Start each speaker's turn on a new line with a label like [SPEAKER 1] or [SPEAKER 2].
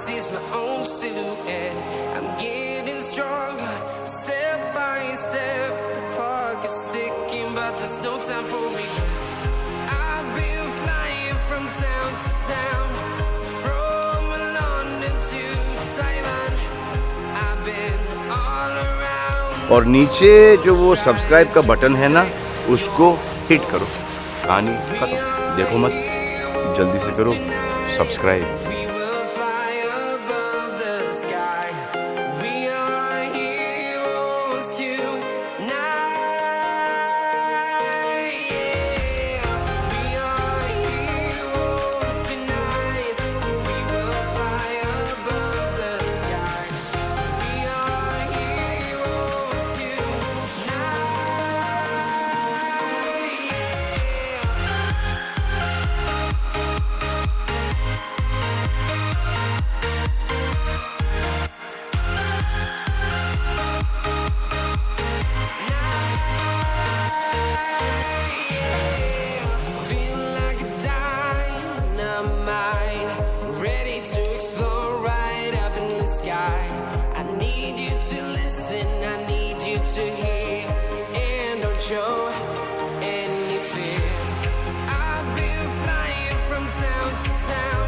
[SPEAKER 1] sees my own silhouette. I'm getting stronger, step by step. The clock is ticking, but there's no time for regrets. I've been flying from town to town, from London to Taiwan. I've been all around.
[SPEAKER 2] और नीचे जो वो subscribe का button है ना, उसको hit करो। कहानी खत्म। देखो मत, जल्दी से करो subscribe.
[SPEAKER 1] We will fly above the sky. We are heroes tonight. Yeah. We are heroes tonight. We will fly above the sky. We are heroes tonight. Feel like a dynamite, ready to explore right up in the sky. I need you to listen, I need you to hear, and don't show any fear. I've been flying from town to town,